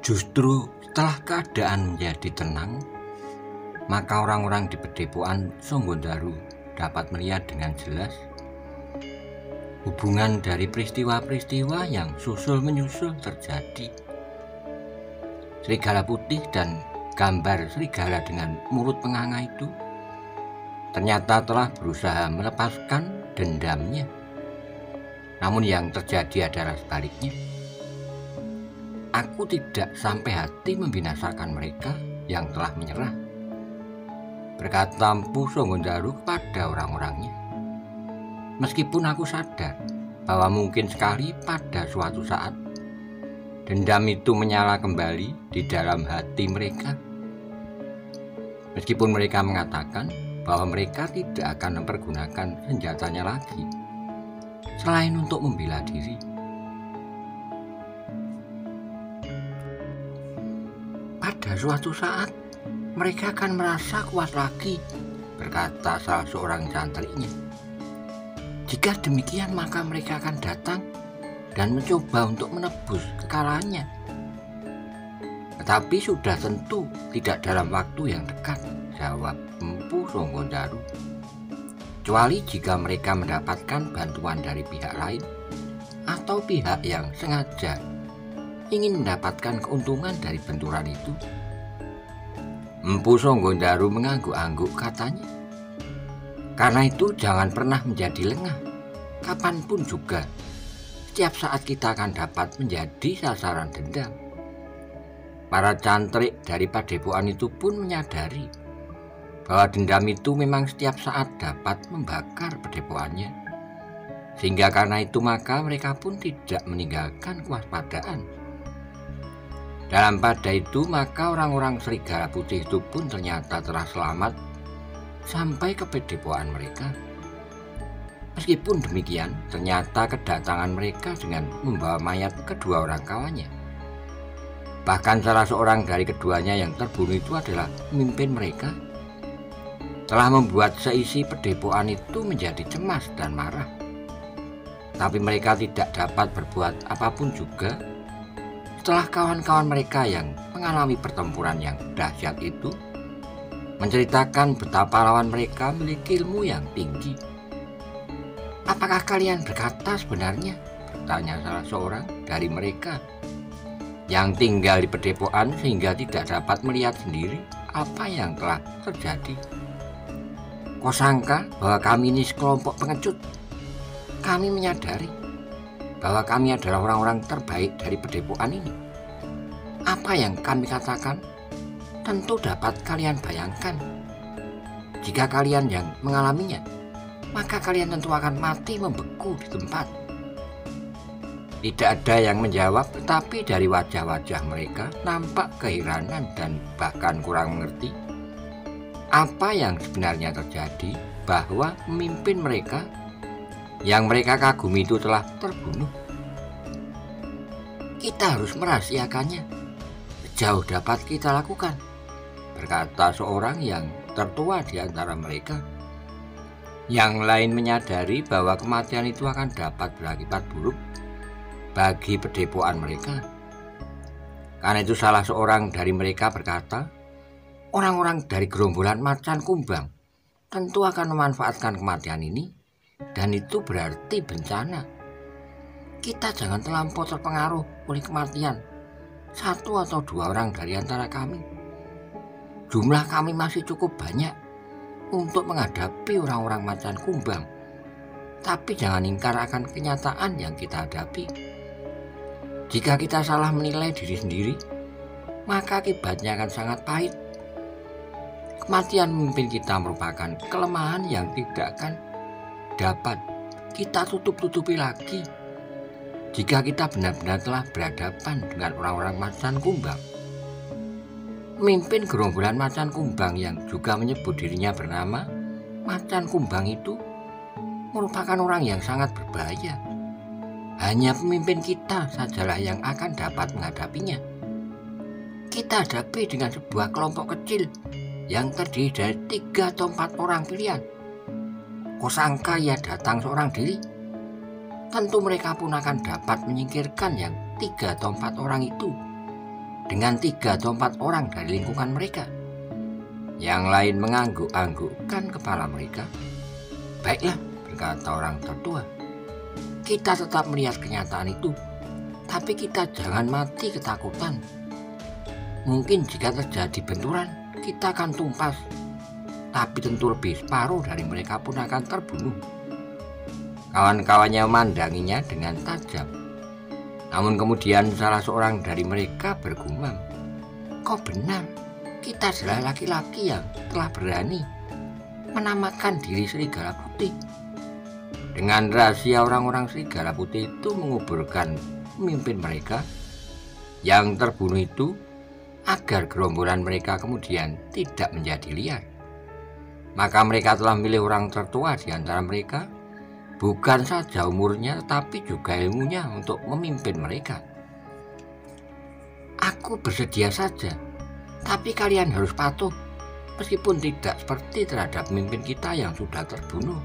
Justru setelah keadaan menjadi tenang, maka orang-orang di Padepokan Sanggondaru dapat melihat dengan jelas hubungan dari peristiwa-peristiwa yang susul-menyusul terjadi. Serigala putih dan gambar serigala dengan mulut menganga itu ternyata telah berusaha melepaskan dendamnya. Namun yang terjadi adalah sebaliknya. Aku tidak sampai hati membinasakan mereka yang telah menyerah, berkata Mpu Sanggondaru kepada orang-orangnya. Meskipun aku sadar bahwa mungkin sekali pada suatu saat dendam itu menyala kembali di dalam hati mereka. Meskipun mereka mengatakan bahwa mereka tidak akan mempergunakan senjatanya lagi selain untuk membela diri. Pada suatu saat mereka akan merasa kuat lagi, berkata salah seorang cantriknya. Jika demikian maka mereka akan datang dan mencoba untuk menebus kekalahannya. Tetapi sudah tentu tidak dalam waktu yang dekat, jawab Mpu Sanggondaru. Kecuali jika mereka mendapatkan bantuan dari pihak lain atau pihak yang sengaja ingin mendapatkan keuntungan dari benturan itu. Mpu Sanggondaru mengangguk-angguk katanya. Karena itu jangan pernah menjadi lengah, kapanpun juga. Setiap saat kita akan dapat menjadi sasaran dendam. Para cantrik dari Padepokan itu pun menyadari bahwa dendam itu memang setiap saat dapat membakar padepokannya. Sehingga karena itu maka mereka pun tidak meninggalkan kewaspadaan. Dalam pada itu maka orang-orang serigala putih itu pun ternyata telah selamat sampai ke padepokan mereka. Meskipun demikian, ternyata kedatangan mereka dengan membawa mayat kedua orang kawannya. Bahkan salah seorang dari keduanya yang terbunuh itu adalah pemimpin mereka, telah membuat seisi padepokan itu menjadi cemas dan marah. Tapi mereka tidak dapat berbuat apapun juga setelah kawan-kawan mereka yang mengalami pertempuran yang dahsyat itu menceritakan betapa lawan mereka memiliki ilmu yang tinggi. Apakah kalian berkata sebenarnya? Bertanya salah seorang dari mereka yang tinggal di Padepokan sehingga tidak dapat melihat sendiri apa yang telah terjadi. Kau sangka bahwa kami ini sekelompok pengecut? Kami menyadari bahwa kami adalah orang-orang terbaik dari Padepokan ini. Apa yang kami katakan tentu dapat kalian bayangkan. Jika kalian yang mengalaminya, maka kalian tentu akan mati membeku di tempat. Tidak ada yang menjawab, tetapi dari wajah-wajah mereka nampak keheranan dan bahkan kurang mengerti apa yang sebenarnya terjadi, bahwa pemimpin mereka yang mereka kagumi itu telah terbunuh. Kita harus merahasiakannya. Jauh dapat kita lakukan, berkata seorang yang tertua di antara mereka. Yang lain menyadari bahwa kematian itu akan dapat berakibat buruk bagi padepokan mereka. Karena itu salah seorang dari mereka berkata, orang-orang dari gerombolan Macan Kumbang tentu akan memanfaatkan kematian ini, dan itu berarti bencana. Kita jangan terlampau terpengaruh oleh kematian satu atau dua orang dari antara kami. Jumlah kami masih cukup banyak untuk menghadapi orang-orang Macan Kumbang. Tapi jangan ingkar akan kenyataan yang kita hadapi. Jika kita salah menilai diri sendiri, maka akibatnya akan sangat pahit. Kematian memimpin kita merupakan kelemahan yang tidak akan dapat kita tutup-tutupi lagi jika kita benar-benar telah berhadapan dengan orang-orang Macan Kumbang. Pemimpin gerombolan Macan Kumbang yang juga menyebut dirinya bernama Macan Kumbang itu merupakan orang yang sangat berbahaya. Hanya pemimpin kita sajalah yang akan dapat menghadapinya. Kita hadapi dengan sebuah kelompok kecil yang terdiri dari 3 atau 4 orang pilihan. Kau sangka ia datang seorang diri? Tentu mereka pun akan dapat menyingkirkan yang 3 atau 4 orang itu. dengan 3 atau 4 orang dari lingkungan mereka. Yang lain mengangguk-anggukkan kepala mereka. Baiklah, berkata orang tertua, kita tetap melihat kenyataan itu, tapi kita jangan mati ketakutan. Mungkin jika terjadi benturan, kita akan tumpas, tapi tentu lebih separuh dari mereka pun akan terbunuh. Kawan-kawannya memandanginya dengan tajam. Namun kemudian salah seorang dari mereka bergumam, kau benar, kita adalah laki-laki yang telah berani menamakan diri Serigala Putih. Dengan rahasia orang-orang Serigala Putih itu menguburkan pemimpin mereka yang terbunuh itu agar gerombolan mereka kemudian tidak menjadi liar. Maka mereka telah memilih orang tertua di antara mereka, bukan saja umurnya tetapi juga ilmunya untuk memimpin mereka. Aku bersedia saja, tapi kalian harus patuh, meskipun tidak seperti terhadap pemimpin kita yang sudah terbunuh,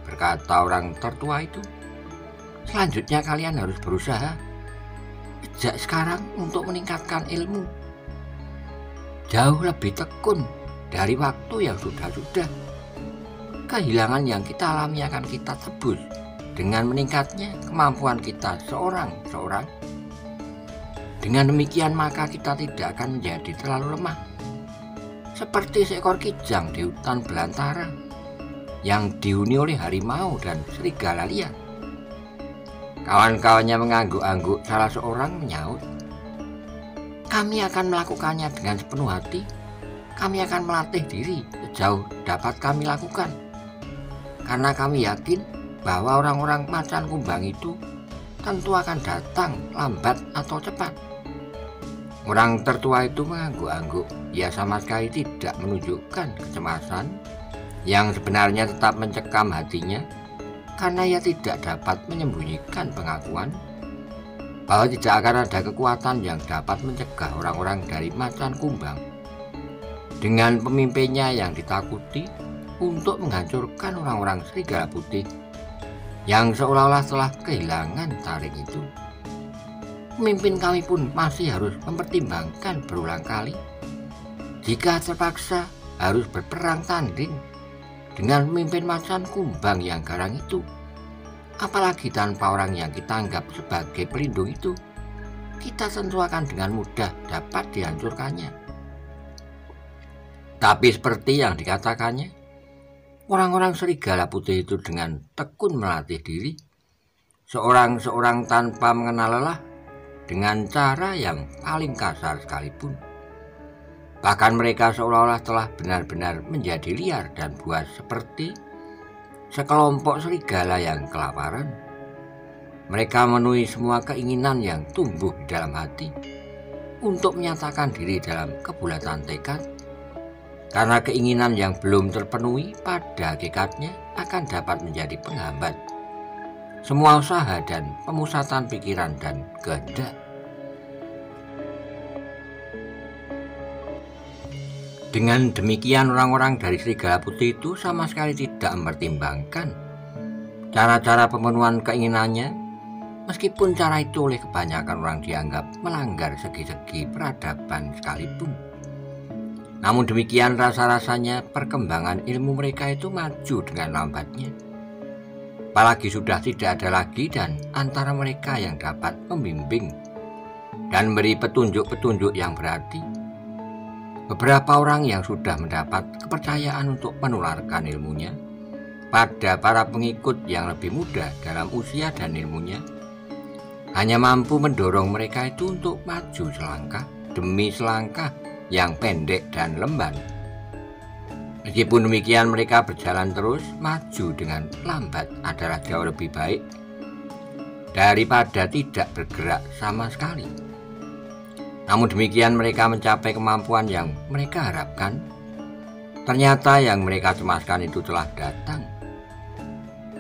berkata orang tertua itu. Selanjutnya kalian harus berusaha sejak sekarang untuk meningkatkan ilmu, jauh lebih tekun dari waktu yang sudah-sudah. Kehilangan yang kita alami akan kita tebus dengan meningkatnya kemampuan kita seorang-seorang. Dengan demikian maka kita tidak akan menjadi terlalu lemah, seperti seekor kijang di hutan belantara yang dihuni oleh harimau dan serigala liar. Kawan-kawannya mengangguk-angguk. Salah seorang menyaut, kami akan melakukannya dengan sepenuh hati. Kami akan melatih diri sejauh dapat kami lakukan, karena kami yakin bahwa orang-orang macan kumbang itu tentu akan datang lambat atau cepat. Orang tertua itu mengangguk-angguk. Ia sama sekali tidak menunjukkan kecemasan yang sebenarnya tetap mencekam hatinya, karena ia tidak dapat menyembunyikan pengakuan bahwa tidak akan ada kekuatan yang dapat mencegah orang-orang dari macan kumbang dengan pemimpinnya yang ditakuti untuk menghancurkan orang-orang Serigala Putih yang seolah-olah telah kehilangan taring itu. Pemimpin kami pun masih harus mempertimbangkan berulang kali jika terpaksa harus berperang tanding dengan pemimpin macan kumbang yang garang itu. Apalagi tanpa orang yang kita anggap sebagai pelindung itu, kita tentu akan dengan mudah dapat dihancurkannya. Tapi seperti yang dikatakannya, orang-orang Serigala Putih itu dengan tekun melatih diri, seorang-seorang tanpa mengenal lelah, dengan cara yang paling kasar sekalipun. Bahkan mereka seolah-olah telah benar-benar menjadi liar dan buas, seperti sekelompok serigala yang kelaparan. Mereka memenuhi semua keinginan yang tumbuh di dalam hati untuk menyatakan diri dalam kebulatan tekad, karena keinginan yang belum terpenuhi pada hakikatnya akan dapat menjadi penghambat semua usaha dan pemusatan pikiran dan kehendak. Dengan demikian orang-orang dari Serigala Putih itu sama sekali tidak mempertimbangkan cara-cara pemenuhan keinginannya, meskipun cara itu oleh kebanyakan orang dianggap melanggar segi-segi peradaban sekalipun. Namun demikian rasa-rasanya perkembangan ilmu mereka itu maju dengan lambatnya. Apalagi sudah tidak ada lagi dan antara mereka yang dapat membimbing dan memberi petunjuk-petunjuk yang berarti. Beberapa orang yang sudah mendapat kepercayaan untuk menularkan ilmunya pada para pengikut yang lebih muda dalam usia dan ilmunya hanya mampu mendorong mereka itu untuk maju selangkah demi selangkah yang pendek dan lemban. Meskipun demikian mereka berjalan terus, maju dengan lambat adalah jauh lebih baik daripada tidak bergerak sama sekali. Namun demikian mereka mencapai kemampuan yang mereka harapkan. Ternyata yang mereka cemaskan itu telah datang.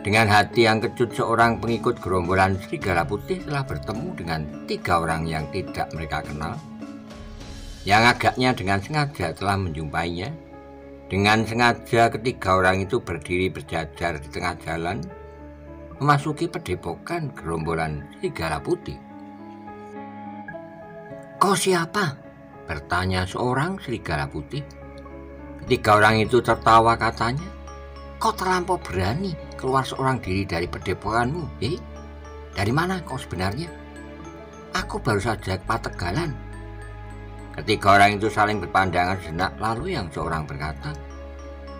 Dengan hati yang kecut, seorang pengikut gerombolan Serigala Putih telah bertemu dengan 3 orang yang tidak mereka kenal, yang agaknya dengan sengaja telah menjumpainya. Dengan sengaja ketiga orang itu berdiri berjajar di tengah jalan, memasuki padepokan gerombolan Serigala Putih. "Kau siapa?" bertanya seorang serigala putih. Ketiga orang itu tertawa, katanya, "Kau terlampau berani keluar seorang diri dari padepokanmu. Dari mana kau sebenarnya?" "Aku baru saja ke Pategalan." Ketiga orang itu saling berpandangan sejenak, lalu yang seorang berkata,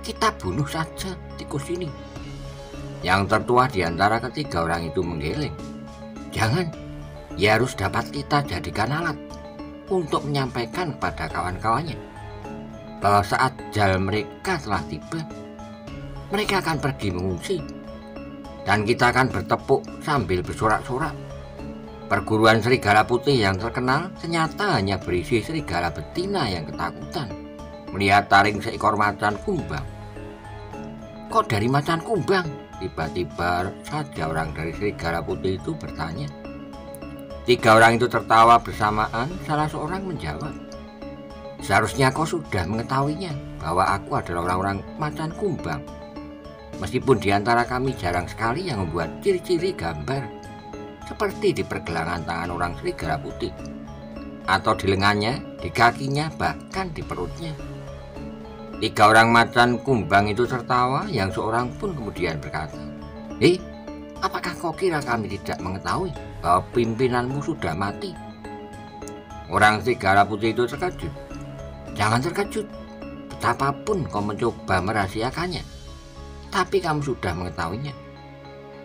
"Kita bunuh saja tikus ini." Yang tertua di antara ketiga orang itu menggeleng, "Jangan, ia harus dapat kita jadikan alat untuk menyampaikan kepada kawan-kawannya bahwa saat ajal mereka telah tiba, mereka akan pergi mengungsi, dan kita akan bertepuk sambil bersorak-sorak. Perguruan serigala putih yang terkenal ternyata hanya berisi serigala betina yang ketakutan melihat taring seekor macan kumbang." "Kok dari macan kumbang?" tiba-tiba saja orang dari serigala putih itu bertanya. Tiga orang itu tertawa bersamaan. Salah seorang menjawab, "Seharusnya kau sudah mengetahuinya bahwa aku adalah orang-orang macan kumbang. Meskipun di antara kami jarang sekali yang membuat ciri-ciri gambar seperti di pergelangan tangan orang serigala putih, atau di lengannya, di kakinya, bahkan di perutnya." Tiga orang macan kumbang itu tertawa. Yang seorang pun kemudian berkata, "Apakah kau kira kami tidak mengetahui bahwa pimpinanmu sudah mati?" Orang serigala putih itu terkejut. "Jangan terkejut, betapapun kau mencoba merahasiakannya, tapi kamu sudah mengetahuinya.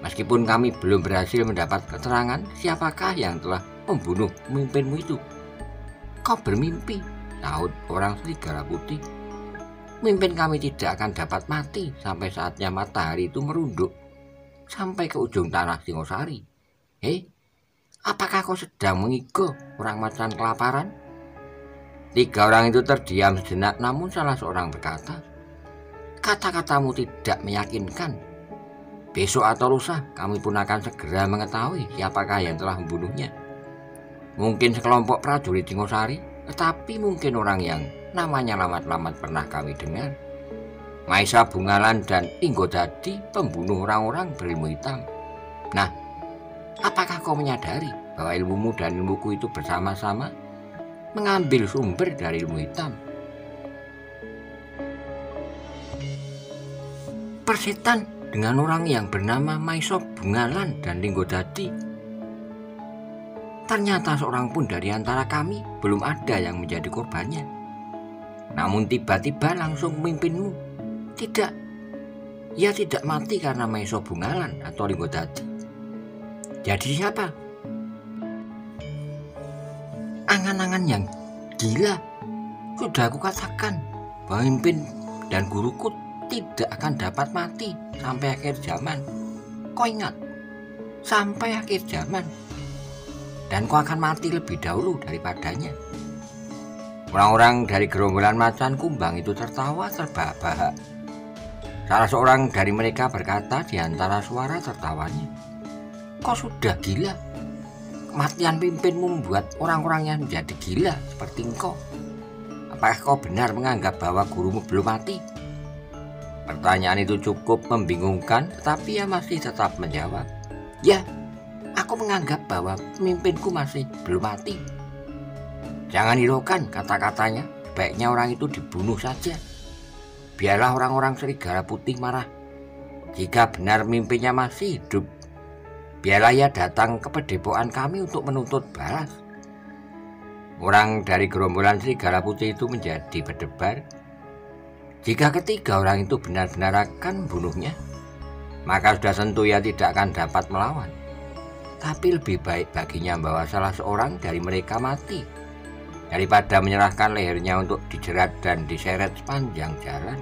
Meskipun kami belum berhasil mendapat keterangan siapakah yang telah membunuh pemimpinmu itu." "Kau bermimpi," sahut orang serigala putih. "Pemimpin kami tidak akan dapat mati sampai saatnya matahari itu merunduk sampai ke ujung tanah Singosari. Apakah kau sedang mengigo orang macan kelaparan?" Tiga orang itu terdiam sejenak, namun salah seorang berkata, "Kata-katamu tidak meyakinkan. Besok atau lusa kami pun akan segera mengetahui siapakah yang telah membunuhnya. Mungkin sekelompok prajurit Singosari, tetapi mungkin orang yang namanya lamat-lamat pernah kami dengar. Maisa Bungalan dan Inggodadi, pembunuh orang-orang berilmu hitam. Nah, apakah kau menyadari bahwa ilmumu dan ilmuku itu bersama-sama mengambil sumber dari ilmu hitam? Persetan dengan orang yang bernama Maisa Bungalan dan Inggodadi. Ternyata seorang pun dari antara kami belum ada yang menjadi korbannya. Namun tiba-tiba langsung pemimpinmu. Tidak, ia tidak mati karena Maisa Bungalan atau Inggodadi. Jadi siapa? Angan-angan yang gila. Sudah aku katakan bahwa pemimpin dan guruku tidak akan dapat mati sampai akhir zaman. Kau ingat? Sampai akhir zaman. Dan kau akan mati lebih dahulu daripadanya." Orang-orang dari gerombolan macan kumbang itu tertawa terbahak-bahak. Salah seorang dari mereka berkata di antara suara tertawanya, "Kau sudah gila. Kematian pimpinmu membuat orang-orangnya menjadi gila seperti engkau. Apakah kau benar menganggap bahwa gurumu belum mati?" Pertanyaan itu cukup membingungkan, tetapi ia masih tetap menjawab, "Ya, aku menganggap bahwa pemimpinku masih belum mati." "Jangan hiraukan kata-katanya, sebaiknya orang itu dibunuh saja. Biarlah orang-orang serigala putih marah. Jika benar mimpinya masih hidup, biarlah ia datang ke padepokan kami untuk menuntut balas." Orang dari gerombolan serigala putih itu menjadi berdebar. Jika ketiga orang itu benar-benar akan membunuhnya, maka sudah tentu ia tidak akan dapat melawan. Tapi lebih baik baginya bahwa salah seorang dari mereka mati daripada menyerahkan lehernya untuk dijerat dan diseret sepanjang jalan.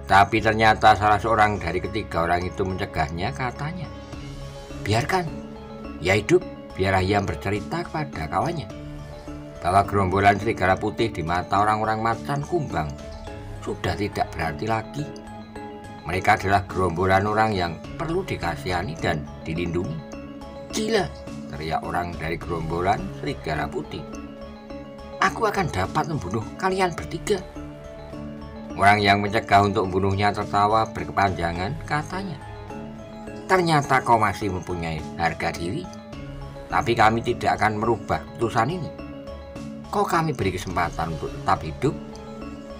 Tapi ternyata salah seorang dari ketiga orang itu mencegahnya, katanya, "Biarkan, ia hidup, biarlah ia bercerita kepada kawannya bahwa gerombolan serigala putih di mata orang-orang macan kumbang sudah tidak berarti lagi. Mereka adalah gerombolan orang yang perlu dikasihani dan dilindungi." "Gila!" teriak orang dari gerombolan serigala putih. "Aku akan dapat membunuh kalian bertiga." Orang yang mencegah untuk membunuhnya tertawa berkepanjangan, katanya, "Ternyata kau masih mempunyai harga diri, tapi kami tidak akan merubah putusan ini. kau kami beri kesempatan untuk tetap hidup.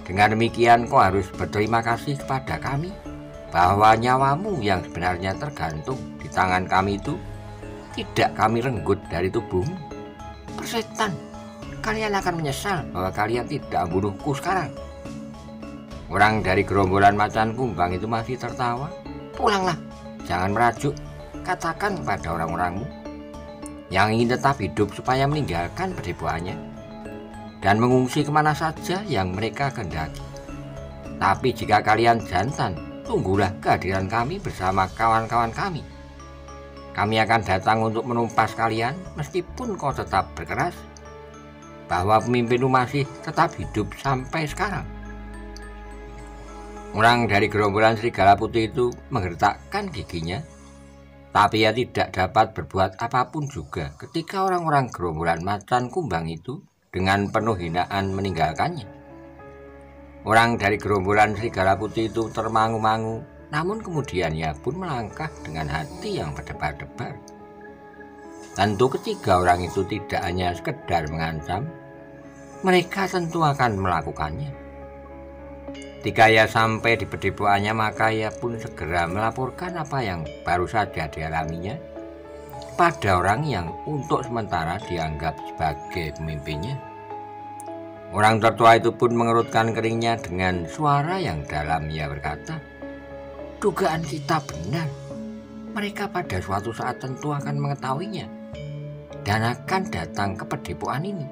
Dengan demikian kau harus berterima kasih kepada kami bahwa nyawamu yang sebenarnya tergantung di tangan kami itu tidak kami renggut dari tubuhmu. Persetan, kalian akan menyesal bahwa kalian tidak membunuhku sekarang. Orang dari gerombolan macan kumbang itu masih tertawa. Pulanglah, jangan merajuk. Katakan kepada orang-orangmu yang ingin tetap hidup supaya meninggalkan pedeboannya dan mengungsi kemana saja yang mereka kehendaki. Tapi jika kalian jantan, tunggulah kehadiran kami bersama kawan-kawan kami. Kami akan datang untuk menumpas kalian meskipun kau tetap berkeras bahwa pemimpinmu masih tetap hidup sampai sekarang. Orang dari gerombolan serigala putih itu menggertakkan giginya, tapi ia tidak dapat berbuat apapun juga ketika orang-orang gerombolan macan kumbang itu dengan penuh hinaan meninggalkannya. Orang dari gerombolan serigala putih itu termangu-mangu, namun kemudian ia pun melangkah dengan hati yang berdebar-debar. Tentu ketiga orang itu tidak hanya sekedar mengancam, mereka tentu akan melakukannya. Ketika ia sampai di pedeboannya, maka ia pun segera melaporkan apa yang baru saja dialaminya pada orang yang untuk sementara dianggap sebagai pemimpinnya. Orang tertua itu pun mengerutkan keringnya dengan suara yang dalam. Ia berkata, dugaan kita benar. Mereka pada suatu saat tentu akan mengetahuinya dan akan datang ke pedeboan ini.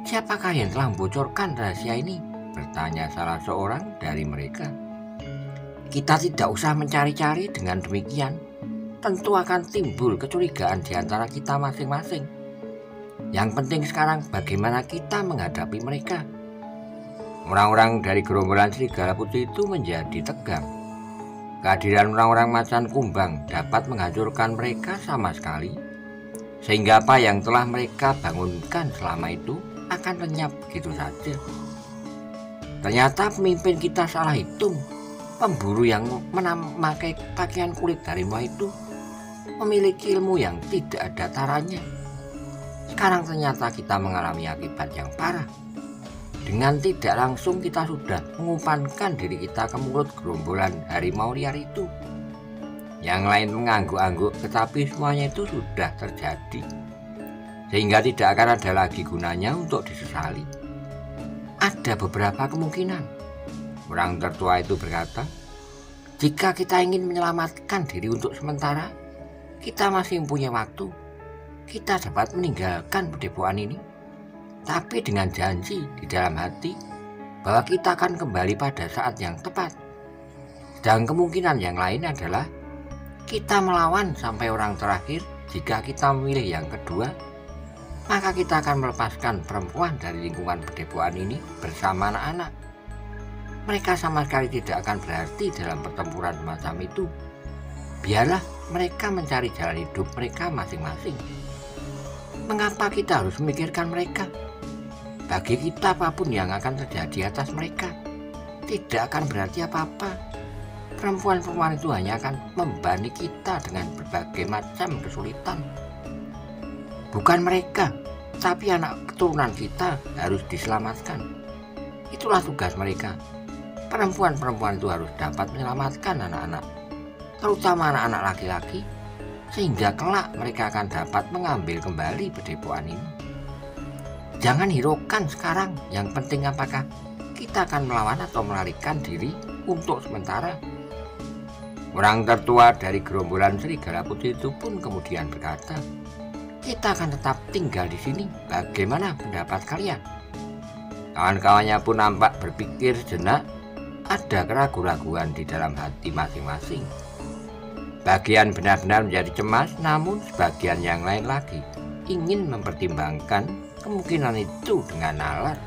Siapakah yang telah membocorkan rahasia ini? Bertanya salah seorang dari mereka. Kita tidak usah mencari-cari, dengan demikian tentu akan timbul kecurigaan di antara kita masing-masing. Yang penting sekarang bagaimana kita menghadapi mereka. Orang-orang dari gerombolan serigala putih itu menjadi tegang. Kehadiran orang-orang macan kumbang dapat menghancurkan mereka sama sekali, sehingga apa yang telah mereka bangunkan selama itu akan lenyap begitu saja. Ternyata pemimpin kita salah hitung. Pemburu yang memakai pakaian kulit harimau itu memiliki ilmu yang tidak ada taranya. Sekarang ternyata kita mengalami akibat yang parah. Dengan tidak langsung kita sudah mengumpankan diri kita ke mulut gerombolan harimau liar itu. Yang lain mengangguk-angguk, tetapi semuanya itu sudah terjadi, sehingga tidak akan ada lagi gunanya untuk disesali. Ada beberapa kemungkinan, orang tertua itu berkata. Jika kita ingin menyelamatkan diri untuk sementara, kita masih mempunyai waktu. Kita dapat meninggalkan pedeboan ini, tapi dengan janji di dalam hati bahwa kita akan kembali pada saat yang tepat. Dan kemungkinan yang lain adalah kita melawan sampai orang terakhir. Jika kita memilih yang kedua, maka kita akan melepaskan perempuan dari lingkungan pedeboan ini bersama anak-anak. Mereka sama sekali tidak akan berarti dalam pertempuran semacam itu. Biarlah mereka mencari jalan hidup mereka masing-masing. Mengapa kita harus memikirkan mereka? Bagi kita apapun yang akan terjadi atas mereka tidak akan berarti apa-apa. Perempuan-perempuan itu hanya akan membebani kita dengan berbagai macam kesulitan. Bukan mereka, tapi anak keturunan kita harus diselamatkan. Itulah tugas mereka. Perempuan-perempuan itu harus dapat menyelamatkan anak-anak, terutama anak-anak laki-laki, sehingga kelak mereka akan dapat mengambil kembali pedeboan ini. Jangan hiraukan sekarang, yang penting apakah kita akan melawan atau melarikan diri untuk sementara. Orang tertua dari gerombolan serigala putih itu pun kemudian berkata, kita akan tetap tinggal di sini. Bagaimana pendapat kalian? Kawan-kawannya pun nampak berpikir sejenak. Ada keraguan-raguan di dalam hati masing-masing. Bagian benar-benar menjadi cemas, namun sebagian yang lain lagi ingin mempertimbangkan kemungkinan itu dengan nalar.